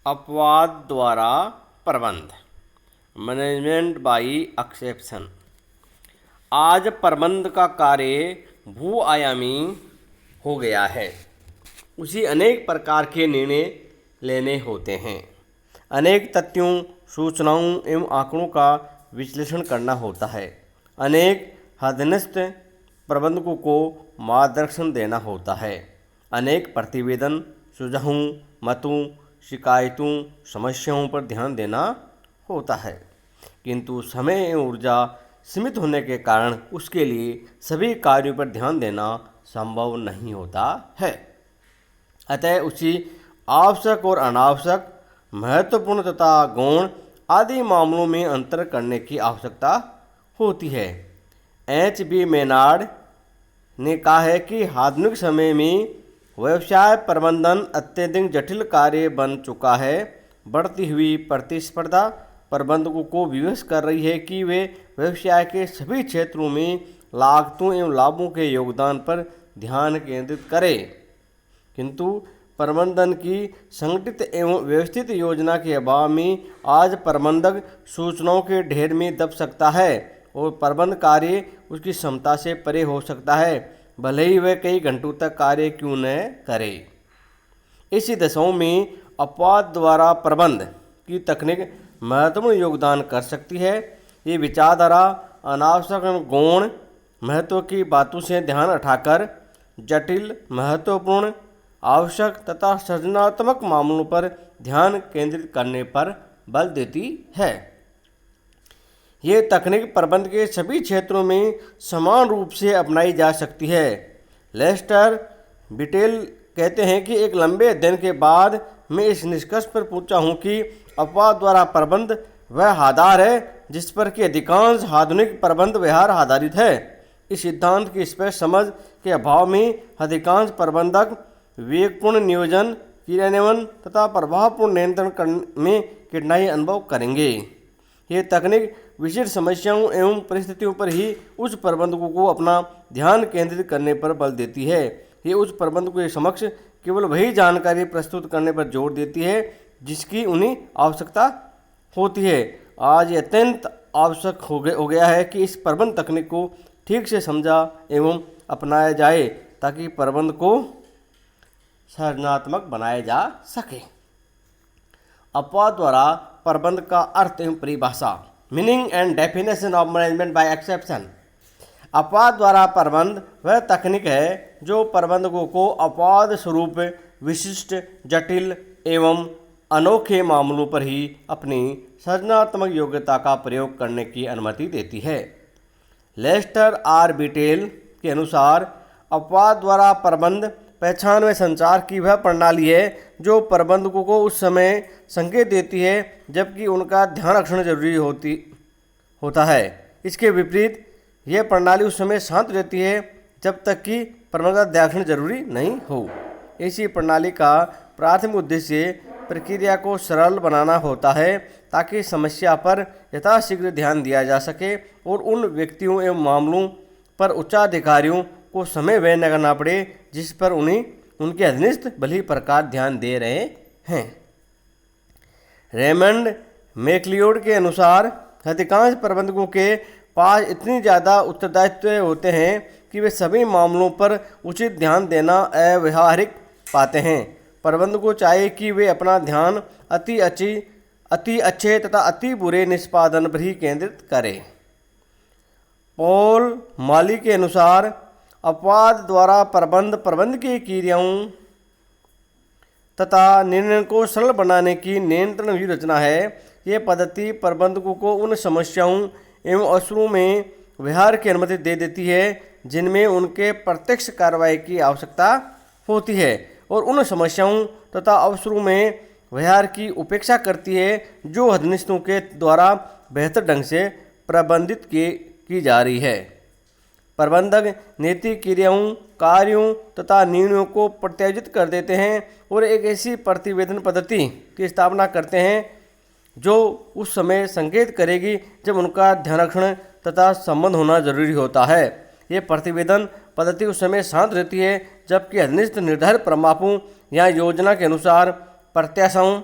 अपवाद द्वारा प्रबंध, मैनेजमेंट बाई एक्सेप्शन। आज प्रबंध का कार्य बहुआयामी हो गया है। उसी अनेक प्रकार के निर्णय लेने होते हैं। अनेक तथ्यों, सूचनाओं एवं आंकड़ों का विश्लेषण करना होता है। अनेक अधीनस्थ प्रबंधकों को मार्गदर्शन देना होता है। अनेक प्रतिवेदन, सुझावों, मतों, शिकायतों, समस्याओं पर ध्यान देना होता है, किंतु समय एवं ऊर्जा सीमित होने के कारण उसके लिए सभी कार्यों पर ध्यान देना संभव नहीं होता है। अतः उसी आवश्यक और अनावश्यक, महत्वपूर्ण तथा गौण आदि मामलों में अंतर करने की आवश्यकता होती है। H.B. मेनार्ड ने कहा है कि आधुनिक समय में व्यवसाय प्रबंधन अत्यधिक जटिल कार्य बन चुका है। बढ़ती हुई प्रतिस्पर्धा प्रबंधकों को विवश कर रही है कि वे व्यवसाय के सभी क्षेत्रों में लागतों एवं लाभों के योगदान पर ध्यान केंद्रित करें, किंतु प्रबंधन की संगठित एवं व्यवस्थित योजना के अभाव में आज प्रबंधक सूचनाओं के ढेर में दब सकता है और प्रबंध कार्य उसकी क्षमता से परे हो सकता है, भले ही वह कई घंटों तक कार्य क्यों न करे। इसी दशाओं में अपवाद द्वारा प्रबंध की तकनीक महत्वपूर्ण योगदान कर सकती है। ये विचारधारा अनावश्यक गौण महत्व की बातों से ध्यान उठाकर जटिल, महत्वपूर्ण, आवश्यक तथा सृजनात्मक मामलों पर ध्यान केंद्रित करने पर बल देती है। ये तकनीक प्रबंध के सभी क्षेत्रों में समान रूप से अपनाई जा सकती है। लेस्टर बिटेल कहते हैं कि एक लंबे अध्ययन के बाद मैं इस निष्कर्ष पर पहुंचा हूं कि अपवाद द्वारा प्रबंध वह आधार है जिस पर कि अधिकांश आधुनिक प्रबंध व्यवहार आधारित है। इस सिद्धांत की स्पष्ट समझ के अभाव में अधिकांश प्रबंधक विवेकपूर्ण नियोजन, क्रियान्वयन तथा प्रभावपूर्ण नियंत्रण में कठिनाई अनुभव करेंगे। ये तकनीक विशिष्ट समस्याओं एवं परिस्थितियों पर ही उच्च प्रबंधकों को अपना ध्यान केंद्रित करने पर बल देती है। ये उच्च प्रबंधकों के समक्ष केवल वही जानकारी प्रस्तुत करने पर जोर देती है जिसकी उन्हें आवश्यकता होती है। आज ये अत्यंत आवश्यक हो गया है कि इस प्रबंध तकनीक को ठीक से समझा एवं अपनाया जाए ताकि प्रबंध को सृजनात्मक बनाया जा सके। अपवाद द्वारा प्रबंध का अर्थ एवं परिभाषा, meaning and definition of management by exception. अपवाद द्वारा प्रबंध वह तकनीक है जो प्रबंधकों को अपवाद स्वरूप विशिष्ट, जटिल एवं अनोखे मामलों पर ही अपनी सृजनात्मक योग्यता का प्रयोग करने की अनुमति देती है। लेस्टर आर बिटेल के अनुसार अपवाद द्वारा प्रबंध पहचान व संचार की वह प्रणाली है जो प्रबंधकों को उस समय संकेत देती है जबकि उनका ध्यान रखना जरूरी होता है। इसके विपरीत यह प्रणाली उस समय शांत रहती है जब तक कि प्रबंधक का ध्यान रखना जरूरी नहीं हो। ऐसी प्रणाली का प्राथमिक उद्देश्य प्रक्रिया को सरल बनाना होता है ताकि समस्या पर यथाशीघ्र ध्यान दिया जा सके और उन व्यक्तियों एवं मामलों पर उच्चाधिकारियों को समय व्यय न करना पड़े जिस पर उन्हें उनके अधीनस्थ भली प्रकार ध्यान दे रहे हैं। रेमंड मैकलियोड के अनुसार अधिकांश प्रबंधकों के पास इतनी ज़्यादा उत्तरदायित्व होते हैं कि वे सभी मामलों पर उचित ध्यान देना अव्यावहारिक पाते हैं। प्रबंधकों को चाहिए कि वे अपना ध्यान अति अच्छे तथा अति बुरे निष्पादन पर ही केंद्रित करें। पॉल माली के अनुसार अपवाद द्वारा प्रबंध की क्रियाओं तथा निर्णय को सरल बनाने की नियंत्रण व्यूहरचना है। यह पद्धति प्रबंधकों को उन समस्याओं एवं अवसरों में व्यवहार की अनुमति दे देती है जिनमें उनके प्रत्यक्ष कार्रवाई की आवश्यकता होती है और उन समस्याओं तथा अवसरों में व्यवहार की उपेक्षा करती है जो अधीनस्थों के द्वारा बेहतर ढंग से प्रबंधित की जा रही है। प्रबंधक नैतिक क्रियाओं, कार्यों तथा निर्णयों को प्रत्यायोजित कर देते हैं और एक ऐसी प्रतिवेदन पद्धति की स्थापना करते हैं जो उस समय संकेत करेगी जब उनका ध्यान रखना तथा संबंध होना जरूरी होता है। ये प्रतिवेदन पद्धति उस समय शांत रहती है जबकि अधीनस्थ निर्धारित प्रमापों या योजना के अनुसार प्रत्याशाओं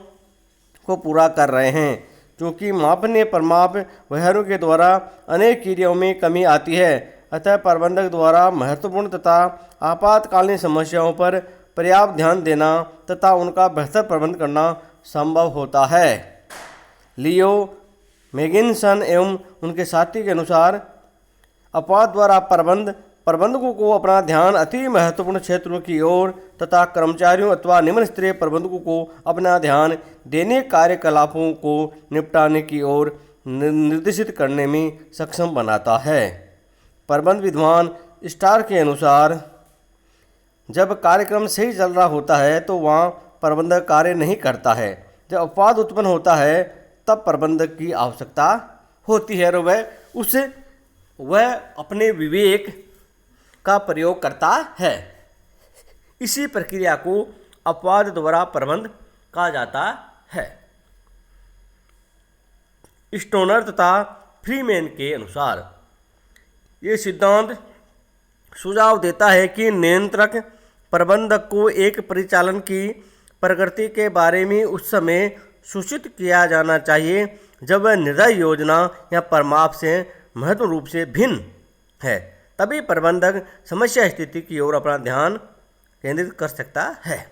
को पूरा कर रहे हैं। क्योंकि मापनीय परिमाप व्यवहारों के द्वारा अनेक क्रियाओं में कमी आती है, अतः प्रबंधक द्वारा महत्वपूर्ण तथा आपातकालीन समस्याओं पर पर्याप्त ध्यान देना तथा उनका बेहतर प्रबंध करना संभव होता है। लियो मैगिनसन एवं उनके साथी के अनुसार अपवाद द्वारा प्रबंधकों को अपना ध्यान अति महत्वपूर्ण क्षेत्रों की ओर तथा कर्मचारियों अथवा निम्न स्तरीय प्रबंधकों को अपना ध्यान दैनिक कार्यकलापों को निपटाने की ओर निर्देशित करने में सक्षम बनाता है। प्रबंध विद्वान स्टार के अनुसार जब कार्यक्रम सही चल रहा होता है तो वहाँ प्रबंधक कार्य नहीं करता है। जब अपवाद उत्पन्न होता है तब प्रबंधक की आवश्यकता होती है और वह अपने विवेक का प्रयोग करता है। इसी प्रक्रिया को अपवाद द्वारा प्रबंध कहा जाता है। स्टोनर तथा फ्रीमैन के अनुसार ये सिद्धांत सुझाव देता है कि नियंत्रक प्रबंधक को एक परिचालन की प्रगति के बारे में उस समय सूचित किया जाना चाहिए जब वह निर्धारित योजना या परिमाप से महत्वपूर्ण रूप से भिन्न है। तभी प्रबंधक समस्या स्थिति की ओर अपना ध्यान केंद्रित कर सकता है।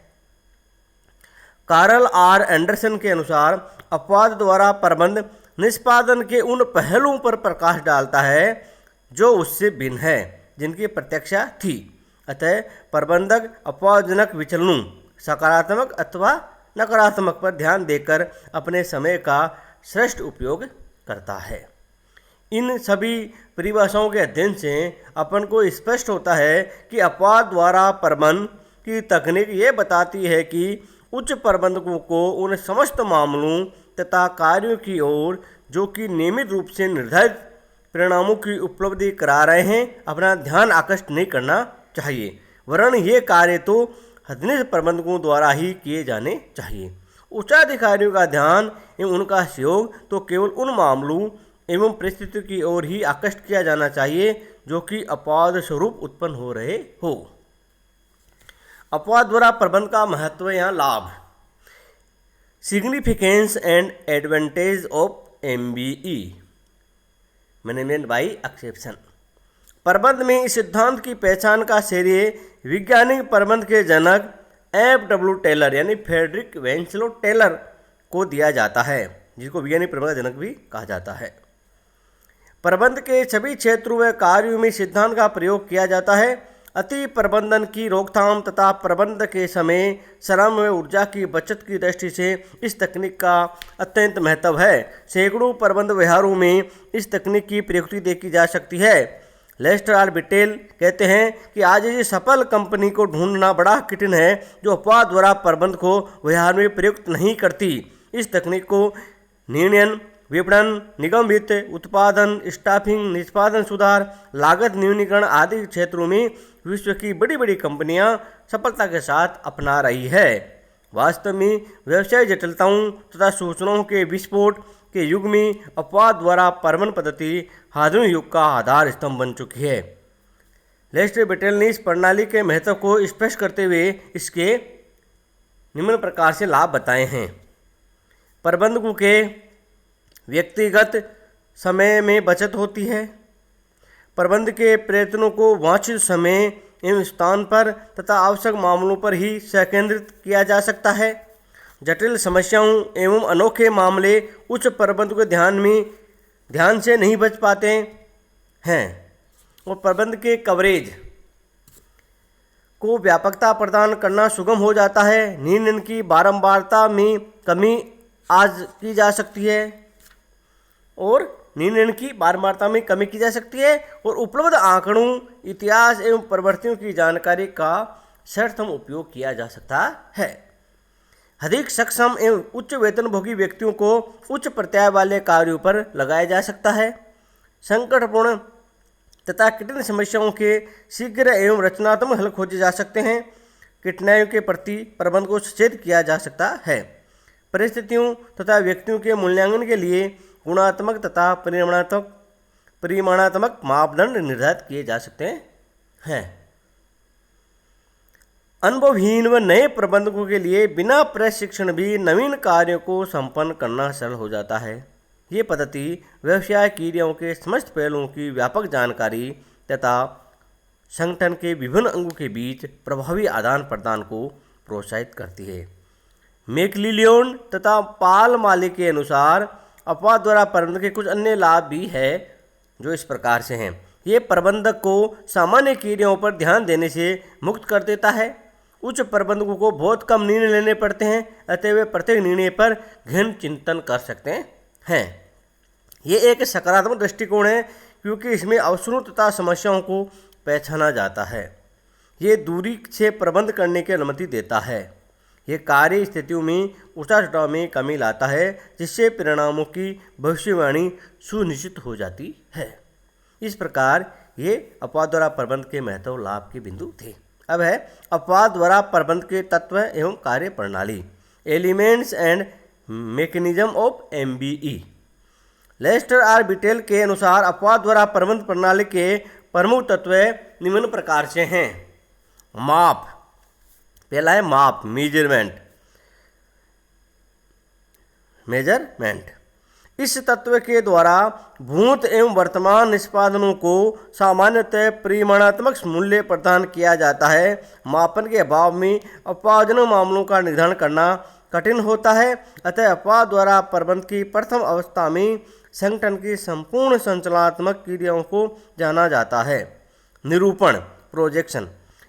कार्ल आर एंडरसन के अनुसार अपवाद द्वारा प्रबंध निष्पादन के उन पहलुओं पर प्रकाश डालता है जो उससे भिन्न है जिनकी प्रत्याशा थी। अतः प्रबंधक अपवादजनक विचलनों सकारात्मक अथवा नकारात्मक पर ध्यान देकर अपने समय का श्रेष्ठ उपयोग करता है। इन सभी परिभाषाओं के अध्ययन से अपन को स्पष्ट होता है कि अपवाद द्वारा प्रबंधन की तकनीक ये बताती है कि उच्च प्रबंधकों को उन समस्त मामलों तथा कार्यों की ओर जो कि नियमित रूप से निर्धारित परिणामों की उपलब्धि करा रहे हैं अपना ध्यान आकृष्ट नहीं करना चाहिए, वरन ये कार्य तो अधीनस्थ प्रबंधकों द्वारा ही किए जाने चाहिए। उच्चाधिकारियों का ध्यान एवं उनका सहयोग तो केवल उन मामलों एवं परिस्थितियों की ओर ही आकृष्ट किया जाना चाहिए जो कि अपवाद स्वरूप उत्पन्न हो रहे हो। अपवाद द्वारा प्रबंध का महत्व या लाभ। Significance and advantage of MBE management by exception. प्रबंध में इस सिद्धांत की पहचान का श्रेय वैज्ञानिक प्रबंध के जनक FW टेलर यानी फ्रेडरिक वेंसलो टेलर को दिया जाता है, जिसको वैज्ञानिक प्रबंध का जनक भी कहा जाता है। प्रबंध के सभी क्षेत्रों व कार्यों में सिद्धांत का प्रयोग किया जाता है। अति प्रबंधन की रोकथाम तथा प्रबंध के समय श्रम व ऊर्जा की बचत की दृष्टि से इस तकनीक का अत्यंत महत्व है। सैकड़ों प्रबंध व्यवहारों में इस तकनीक की प्रयुक्ति देखी जा सकती है। लेस्टर आर बिटेल कहते हैं कि आज ये सफल कंपनी को ढूंढना बड़ा कठिन है जो अपवाद द्वारा प्रबंध को व्यवहार में प्रयुक्त नहीं करती। इस तकनीक को निर्णय, विपणन, निगम वित्त, उत्पादन, स्टाफिंग, निष्पादन सुधार, लागत न्यूनीकरण आदि क्षेत्रों में विश्व की बड़ी बड़ी कंपनियां सफलता के साथ अपना रही है। वास्तव में व्यवसाय जटिलताओं तथा सूचनाओं के विस्फोट के युग में अपवाद द्वारा प्रबंधन पद्धति आधुनिक युग का आधार स्तंभ बन चुकी है। लेस्टर बिटेल ने इस प्रणाली के महत्व को स्पष्ट करते हुए इसके निम्न प्रकार से लाभ बताए हैं। प्रबंधकों के व्यक्तिगत समय में बचत होती है। प्रबंध के प्रयत्नों को वांछित समय एवं स्थान पर तथा आवश्यक मामलों पर ही संकेंद्रित किया जा सकता है। जटिल समस्याओं एवं अनोखे मामले उच्च प्रबंध के ध्यान से नहीं बच पाते हैं और प्रबंध के कवरेज को व्यापकता प्रदान करना सुगम हो जाता है। निर्णय की बारंबारता में कमी आज की जा सकती है और उपलब्ध आंकड़ों, इतिहास एवं प्रवृत्तियों की जानकारी का सर्वोत्तम उपयोग किया जा सकता है। अधिक सक्षम एवं उच्च वेतनभोगी व्यक्तियों को उच्च प्रत्याय वाले कार्यों पर लगाया जा सकता है। संकटपूर्ण तथा कठिन समस्याओं के शीघ्र एवं रचनात्मक हल खोजे जा सकते हैं। कठिनाइयों के प्रति प्रबंध को सचेत किया जा सकता है। परिस्थितियों तथा व्यक्तियों के मूल्यांकन के लिए गुणात्मक तथा परिमाणात्मक मापदंड निर्धारित किए जा सकते हैं। अनुभवहीन व नए प्रबंधकों के लिए बिना प्रशिक्षण भी नवीन कार्यों को संपन्न करना सरल हो जाता है। ये पद्धति व्यवसाय क्रियाओं के समस्त पहलुओं की व्यापक जानकारी तथा संगठन के विभिन्न अंगों के बीच प्रभावी आदान प्रदान को प्रोत्साहित करती है। मैकलियोन तथा पाल मालिक के अनुसार अपवाद द्वारा प्रबंधन के कुछ अन्य लाभ भी है जो इस प्रकार से हैं। ये प्रबंधक को सामान्य क्रियाओं पर ध्यान देने से मुक्त कर देता है। उच्च प्रबंधकों को बहुत कम निर्णय लेने पड़ते हैं, अतः वे प्रत्येक निर्णय पर गहन चिंतन कर सकते हैं। ये एक सकारात्मक दृष्टिकोण है क्योंकि इसमें अवसरों तथा समस्याओं को पहचाना जाता है। ये दूरी से प्रबंध करने की अनुमति देता है। ये कार्य स्थितियों में उतार चढ़ाव में कमी लाता है, जिससे परिणामों की भविष्यवाणी सुनिश्चित हो जाती है। इस प्रकार ये अपवाद द्वारा प्रबंध के महत्व लाभ के बिंदु थे। अब है अपवाद द्वारा प्रबंध के तत्व एवं कार्य प्रणाली, elements and mechanism of MBE। Lester R Bittel के अनुसार अपवाद द्वारा प्रबंध प्रणाली के प्रमुख तत्व निम्न प्रकार से हैं। माप, पहला है माप, मेजरमेंट। इस तत्व के द्वारा भूत एवं वर्तमान निष्पादनों को सामान्यतः परिमाणात्मक मूल्य प्रदान किया जाता है। मापन के अभाव में अपवादजनक मामलों का निर्धारण करना कठिन होता है, अतः अपवाद द्वारा प्रबंध की प्रथम अवस्था में संगठन की संपूर्ण संचालनात्मक क्रियाओं को जाना जाता है। निरूपण, प्रोजेक्शन।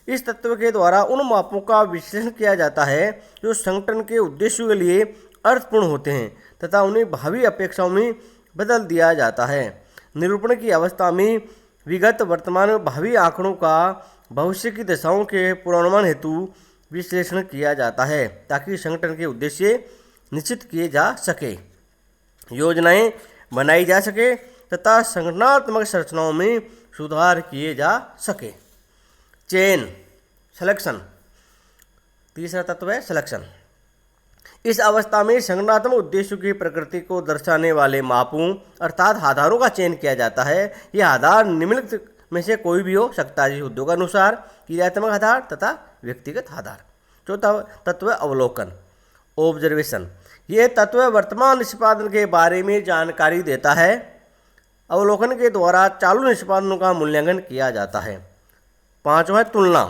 इस तत्व के द्वारा उन मापों का विश्लेषण किया जाता है जो संगठन के उद्देश्यों के लिए अर्थपूर्ण होते हैं तथा उन्हें भावी अपेक्षाओं में बदल दिया जाता है। निरूपण की अवस्था में विगत, वर्तमान और भावी आंकड़ों का भविष्य की दशाओं के पूर्वानुमान हेतु विश्लेषण किया जाता है ताकि संगठन के उद्देश्य निश्चित किए जा सके, योजनाएं बनाई जा सके तथा संगठनात्मक संरचनाओं में सुधार किए जा सके। Chain, selection. तीसरा तत्व है सिलेक्शन। इस अवस्था में संगठनात्मक उद्देश्यों की प्रकृति को दर्शाने वाले मापों अर्थात आधारों का चयन किया जाता है। यह आधार निम्नलिखित में से कोई भी हो सकता है, उद्योगानुसार, क्रियात्मक आधार तथा व्यक्तिगत आधार। चौथा तत्व अवलोकन, ऑब्जर्वेशन। यह तत्व वर्तमान निष्पादन के बारे में जानकारी देता है। अवलोकन के द्वारा चालू निष्पादनों का मूल्यांकन किया जाता है। पांचवा है तुलना,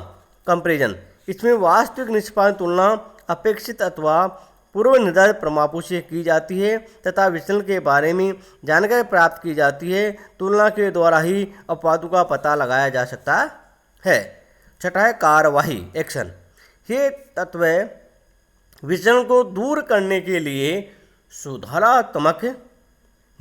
कंपैरिजन। इसमें वास्तविक निष्पादन तुलना अपेक्षित अथवा पूर्व निर्धारित प्रमापों से की जाती है तथा विचलन के बारे में जानकारी प्राप्त की जाती है। तुलना के द्वारा ही अपवादों का पता लगाया जा सकता है। छठा है कार्यवाही, एक्शन। ये तत्व विचलन को दूर करने के लिए सुधारात्मक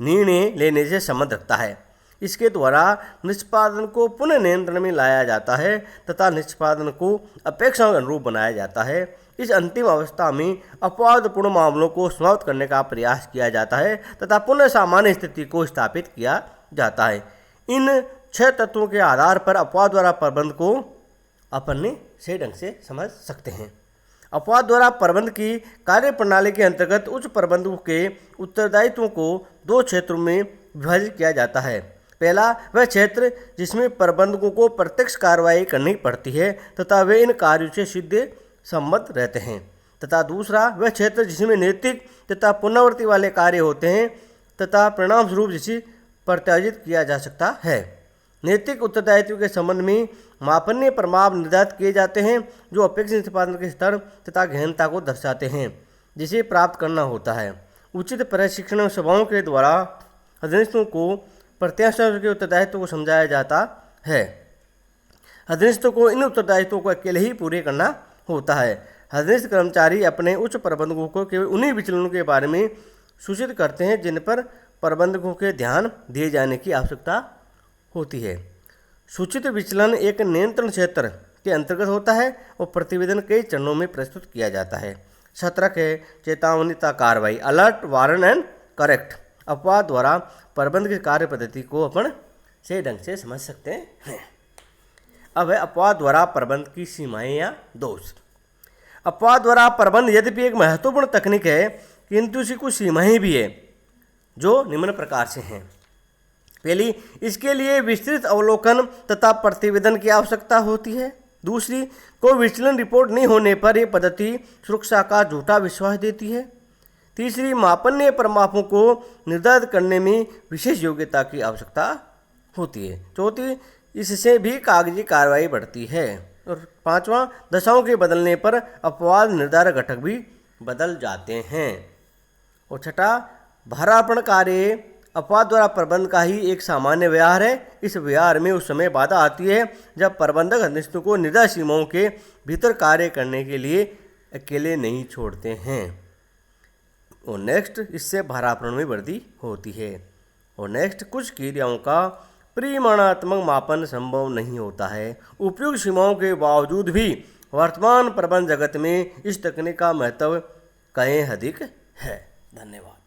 निर्णय लेने से संबंध रखता है। इसके द्वारा निष्पादन को पुनः नियंत्रण में लाया जाता है तथा निष्पादन को अपेक्षाओं के अनुरूप बनाया जाता है। इस अंतिम अवस्था में अपवादपूर्ण मामलों को समाप्त करने का प्रयास किया जाता है तथा पुनः सामान्य स्थिति को स्थापित किया जाता है। इन 6 तत्वों के आधार पर अपवाद द्वारा प्रबंध को अपने सही ढंग से समझ सकते हैं। अपवाद द्वारा प्रबंध की कार्य प्रणाली के अंतर्गत उच्च प्रबंधकों के उत्तरदायित्वों को 2 क्षेत्रों में विभाजित किया जाता है। पहला वह क्षेत्र जिसमें प्रबंधकों को प्रत्यक्ष कार्रवाई करनी पड़ती है तथा वे इन कार्यों से सीधे सम्मत रहते हैं, तथा दूसरा वह क्षेत्र जिसमें नैतिक तथा पुनरावृत्ति वाले कार्य होते हैं तथा परिणाम स्वरूप जिसे प्रत्यायोजित किया जा सकता है। नैतिक उत्तरदायित्व के संबंध में मापनीय प्रमाप निर्धारित किए जाते हैं जो अपेक्षित निष्पादन के स्तर तथा गहनता को दर्शाते हैं जिसे प्राप्त करना होता है। उचित प्रशिक्षण सभाओं के द्वारा अधीनस्थों को प्रत्याशियों के उत्तरदायित्व को समझाया जाता है। अधीनस्थों को इन उत्तरदायित्वों को अकेले ही पूरे करना होता है। अधीनस्थ कर्मचारी अपने उच्च प्रबंधकों को केवल उन्हीं विचलनों के बारे में सूचित करते हैं जिन पर प्रबंधकों के ध्यान दिए जाने की आवश्यकता होती है। सूचित विचलन एक नियंत्रण क्षेत्र के अंतर्गत होता है और प्रतिवेदन कई चरणों में प्रस्तुत किया जाता है। 17 है चेतावनीता कार्रवाई, अलर्ट, वार्न एंड करेक्ट। अपवाद द्वारा प्रबंध की कार्य पद्धति को अपन सही ढंग से समझ सकते हैं। अब है अपवाद द्वारा प्रबंध की सीमाएं या दोष। अपवाद द्वारा प्रबंध यद्यपि एक महत्वपूर्ण तकनीक है किंतु इसकी कुछ सीमाएं भी है जो निम्न प्रकार से हैं। पहली, इसके लिए विस्तृत अवलोकन तथा प्रतिवेदन की आवश्यकता होती है। दूसरी, कोई विचलन रिपोर्ट नहीं होने पर यह पद्धति सुरक्षा का झूठा विश्वास देती है। तीसरी, मापनीय परिमापों को निर्धारित करने में विशेष योग्यता की आवश्यकता होती है। चौथी, इससे भी कागजी कार्रवाई बढ़ती है। और पांचवा, दशाओं के बदलने पर अपवाद निर्धारक घटक भी बदल जाते हैं। और छठा, भारापण कार्य अपवाद द्वारा प्रबंध का ही एक सामान्य व्यवहार है। इस व्यवहार में उस समय बाधा आती है जब प्रबंधक अधीनस्थों को निर्धारित सीमाओं के भीतर कार्य करने के लिए अकेले नहीं छोड़ते हैं। और नेक्स्ट, इससे भारापण में वृद्धि होती है। और नेक्स्ट, कुछ क्रियाओं का परिमाणात्मक मापन संभव नहीं होता है। उपयुक्त सीमाओं के बावजूद भी वर्तमान प्रबंध जगत में इस तकनीक का महत्व कहीं अधिक है। धन्यवाद।